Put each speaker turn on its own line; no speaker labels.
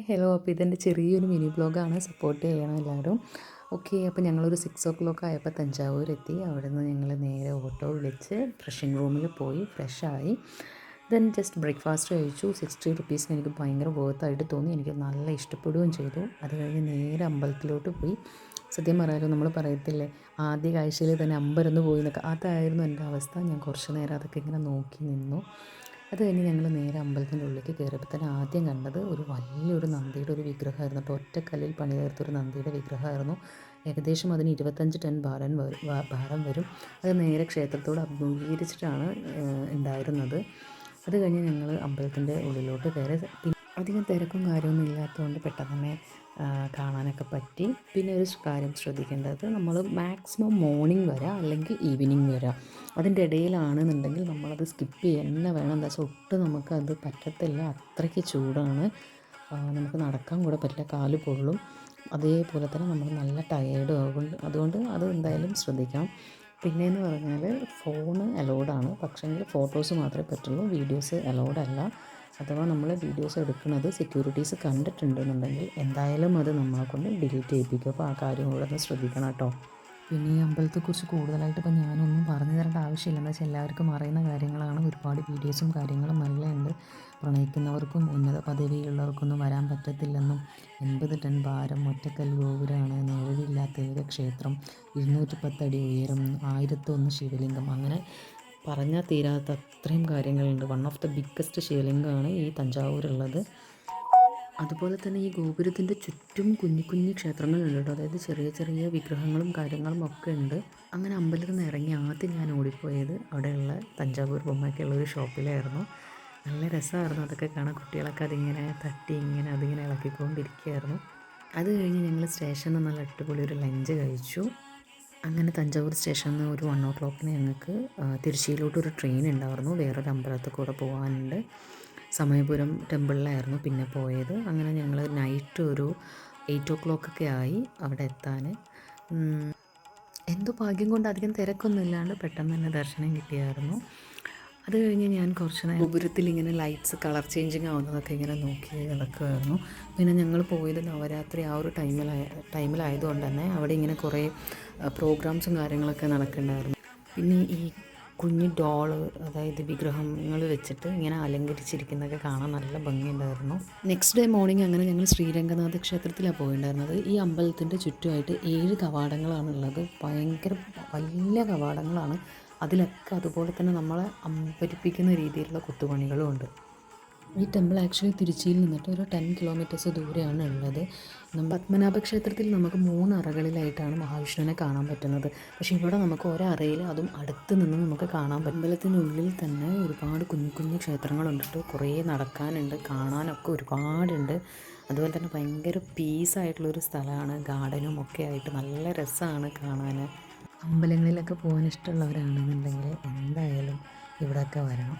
Hello. അപ്പോൾ ഇതെൻ്റെ ചെറിയൊരു മിനി ബ്ലോഗാണ്. സപ്പോർട്ട് ചെയ്യണം എല്ലാവരും. ഓക്കെ, അപ്പോൾ ഞങ്ങളൊരു 6 ആയപ്പോൾ തഞ്ചാവൂർ എത്തി. അവിടെ നിന്ന് ഞങ്ങൾ നേരെ ഓട്ടോ വിളിച്ച് ഫ്രഷിംഗ് റൂമിൽ പോയി ഫ്രഷായി. ദെൻ ജസ്റ്റ് ബ്രേക്ക്ഫാസ്റ്റ് കഴിച്ചു. 60 റുപ്പീസിന് എനിക്ക് ഭയങ്കര വർത്തായിട്ട് തോന്നി. എനിക്ക് നല്ല ഇഷ്ടപ്പെടുകയും ചെയ്തു. അത് കഴിഞ്ഞ് നേരെ അമ്പലത്തിലോട്ട് പോയി. സത്യം പറയാലോ, നമ്മൾ പറയത്തില്ലേ ആദ്യ കാഴ്ചയിൽ തന്നെ അമ്പരന്ന് പോയി എന്നൊക്കെ, അതായിരുന്നു എൻ്റെ അവസ്ഥ. ഞാൻ കുറച്ച് നേരം അതൊക്കെ ഇങ്ങനെ നോക്കി നിന്നു. അത് കഴിഞ്ഞ് ഞങ്ങൾ നേരെ അമ്പലത്തിൻ്റെ ഉള്ളിലേക്ക് കയറിയപ്പോൾ തന്നെ ആദ്യം കണ്ടത് ഒരു വലിയൊരു നന്ദിയുടെ ഒരു വിഗ്രഹമായിരുന്നു. അപ്പോൾ ഒറ്റക്കല്ലിൽ പണി തീർത്തൊരു നന്ദിയുടെ വിഗ്രഹമായിരുന്നു. ഏകദേശം അതിന് 25 ടൺ ഭാരം വരും. അത് നേരെ ക്ഷേത്രത്തോട് അഭിമുഖീകരിച്ചിട്ടാണ് ഉണ്ടായിരുന്നത്. അത് കഴിഞ്ഞ് ഞങ്ങൾ അമ്പലത്തിൻ്റെ ഉള്ളിലോട്ട് കയറി. അധികം തിരക്കും കാര്യമൊന്നും ഇല്ലാത്തതുകൊണ്ട് പെട്ടെന്ന് തന്നെ കാണാനൊക്കെ പറ്റി. പിന്നെ ഒരു കാര്യം ശ്രദ്ധിക്കേണ്ടത്, നമ്മൾ മാക്സിമം മോർണിംഗ് വരാം അല്ലെങ്കിൽ ഈവനിങ് വരാം. അതിൻ്റെ ഇടയിലാണെന്നുണ്ടെങ്കിൽ നമ്മളത് സ്കിപ്പ് ചെയ്യുക തന്നെ വേണം. എന്താ വെച്ചാൽ ഒട്ടും നമുക്കത് പറ്റത്തില്ല, അത്രയ്ക്ക് ചൂടാണ്. നമുക്ക് നടക്കാൻ കൂടെ പറ്റില്ല, കാല് പൊള്ളും. അതേപോലെ തന്നെ നമ്മൾ നല്ല ടയേർഡും ആകും. അതുകൊണ്ട് അത് എന്തായാലും ശ്രദ്ധിക്കണം. പിന്നെയെന്ന് പറഞ്ഞാൽ ഫോണ് അലൗഡാണ്, പക്ഷേങ്കിൽ ഫോട്ടോസ് മാത്രമേ പറ്റുള്ളൂ, വീഡിയോസ് അലൗഡല്ല. അഥവാ നമ്മൾ വീഡിയോസ് എടുക്കുന്നത് സെക്യൂരിറ്റീസ് കണ്ടിട്ടുണ്ടെന്നുണ്ടെങ്കിൽ എന്തായാലും അത് നമ്മളെ കൊണ്ട് ഡിലീറ്റ് ചെയ്യിപ്പിക്കും. അപ്പോൾ ആ കാര്യം കൂടെ ഒന്ന് ശ്രദ്ധിക്കണം കേട്ടോ. പിന്നെ ഈ അമ്പലത്തെക്കുറിച്ച് കൂടുതലായിട്ട് ഇപ്പോൾ ഞാനൊന്നും പറഞ്ഞു തരേണ്ട ആവശ്യമില്ല. എന്താ വെച്ചാൽ എല്ലാവർക്കും അറിയുന്ന കാര്യങ്ങളാണ്. ഒരുപാട് വീഡിയോസും കാര്യങ്ങളും നല്ല ഉണ്ട്. പ്രണയിക്കുന്നവർക്കും ഉന്നത പദവിയിലുള്ളവർക്കൊന്നും വരാൻ പറ്റത്തില്ലെന്നും, 80 ടൺ ഭാരം, ഒറ്റക്കൽ ഗോപുരമാണ്, നിഴലില്ലാത്ത ഏക ക്ഷേത്രം, 210 അടി ഉയരം, 1001 ശിവലിംഗം, അങ്ങനെ പറഞ്ഞാൽ തീരാത്ത അത്രയും കാര്യങ്ങളുണ്ട്. വൺ ഓഫ് ദ ബിഗ്ഗസ്റ്റ് ശിവലിംഗമാണ് ഈ തഞ്ചാവൂരുള്ളത്. അതുപോലെ തന്നെ ഈ ഗോപുരത്തിൻ്റെ ചുറ്റും കുഞ്ഞു കുഞ്ഞു ക്ഷേത്രങ്ങളുണ്ട് കേട്ടോ. അതായത് ചെറിയ ചെറിയ വിഗ്രഹങ്ങളും കാര്യങ്ങളും ഒക്കെ ഉണ്ട്. അങ്ങനെ അമ്പലത്തിൽ നിന്ന് ഇറങ്ങി ആദ്യം ഞാൻ ഓടിപ്പോയത് അവിടെയുള്ള തഞ്ചാവൂർ ബൊമ്മയ്ക്കുള്ള ഒരു ഷോപ്പിലായിരുന്നു. നല്ല രസമായിരുന്നു അതൊക്കെ കാണാൻ. കുട്ടികളൊക്കെ അതിങ്ങനെ തട്ടി ഇങ്ങനെ അതിങ്ങനെ ഇളക്കിക്കൊണ്ടിരിക്കുകയായിരുന്നു. അത് കഴിഞ്ഞ് ഞങ്ങൾ സ്റ്റേഷനിൽ നല്ല അടിപൊളി ഒരു ലഞ്ച് കഴിച്ചു. അങ്ങനെ തഞ്ചാവൂർ സ്റ്റേഷനിൽ നിന്ന് ഒരു 1 ഞങ്ങൾക്ക് തിരുച്ചിയിലോട്ടൊരു ട്രെയിൻ ഉണ്ടായിരുന്നു. വേറൊരു അമ്പലത്തിൽ കൂടെ പോകാനുണ്ട്. സമയപുരം ടെമ്പിളിലായിരുന്നു പിന്നെ പോയത്. അങ്ങനെ ഞങ്ങൾ നൈറ്റ് ഒരു 8 ആയി അവിടെ എത്താൻ. എന്തോ ഭാഗ്യം കൊണ്ട് അധികം തിരക്കൊന്നും ഇല്ലാണ്ട് പെട്ടെന്ന് തന്നെ ദർശനം കിട്ടിയായിരുന്നു. അത് കഴിഞ്ഞ് ഞാൻ കുറച്ച് നേരം ഗോപുരത്തിൽ ഇങ്ങനെ ലൈറ്റ്സ് കളർ ചേഞ്ചിങ് ആവുന്നതൊക്കെ ഇങ്ങനെ നോക്കി നടക്കുമായിരുന്നു. പിന്നെ ഞങ്ങൾ പോയത് നവരാത്രി ആ ഒരു ടൈമിലായതുകൊണ്ട് തന്നെ അവിടെ ഇങ്ങനെ കുറേ പ്രോഗ്രാംസും കാര്യങ്ങളൊക്കെ നടക്കുന്നുണ്ടായിരുന്നു. പിന്നെ ഈ കുഞ്ഞു ഡോള്, അതായത് വിഗ്രഹങ്ങൾ വെച്ചിട്ട് ഇങ്ങനെ അലങ്കരിച്ചിരിക്കുന്നതൊക്കെ കാണാൻ നല്ല ഭംഗിയുണ്ടായിരുന്നു. നെക്സ്റ്റ് ഡേ മോർണിംഗ് അങ്ങനെ ഞങ്ങൾ ശ്രീരംഗനാഥ ക്ഷേത്രത്തിലാണ് പോയിട്ടുണ്ടായിരുന്നത്. ഈ അമ്പലത്തിൻ്റെ ചുറ്റുമായിട്ട് 7 കവാടങ്ങളാണുള്ളത്. ഭയങ്കര വലിയ കവാടങ്ങളാണ്. അതിലൊക്കെ അതുപോലെ തന്നെ നമ്മളെ അമ്പരിപ്പിക്കുന്ന രീതിയിലുള്ള കൊത്തുപണികളും ഉണ്ട്. ഈ ടെമ്പിൾ ആക്ച്വലി തിരുച്ചിയിൽ നിന്നിട്ട് ഒരു 10 കിലോമീറ്റേഴ്സ് ദൂരെയാണ് ഉള്ളത്. പത്മനാഭ ക്ഷേത്രത്തിൽ നമുക്ക് 3 അറകളിലായിട്ടാണ് മഹാവിഷ്ണുവിനെ കാണാൻ പറ്റുന്നത്. പക്ഷേ ഇവിടെ നമുക്ക് ഒരറയിൽ അതും അടുത്ത് നിന്ന് നമുക്ക് കാണാൻ പറ്റും. അമ്പലത്തിനുള്ളിൽ തന്നെ ഒരുപാട് കുഞ്ഞു കുഞ്ഞു ക്ഷേത്രങ്ങളുണ്ട്. കുറേ നടക്കാനുണ്ട്, കാണാനൊക്കെ ഒരുപാടുണ്ട്. അതുപോലെ തന്നെ ഭയങ്കര പീസായിട്ടുള്ളൊരു സ്ഥലമാണ്. ഗാർഡനും ഒക്കെ ആയിട്ട് നല്ല രസമാണ് കാണാൻ. അമ്പലങ്ങളിലൊക്കെ പോകാൻ ഇഷ്ടമുള്ളവരാണെന്നുണ്ടെങ്കിൽ എന്തായാലും ഇവിടെയൊക്കെ വരണം.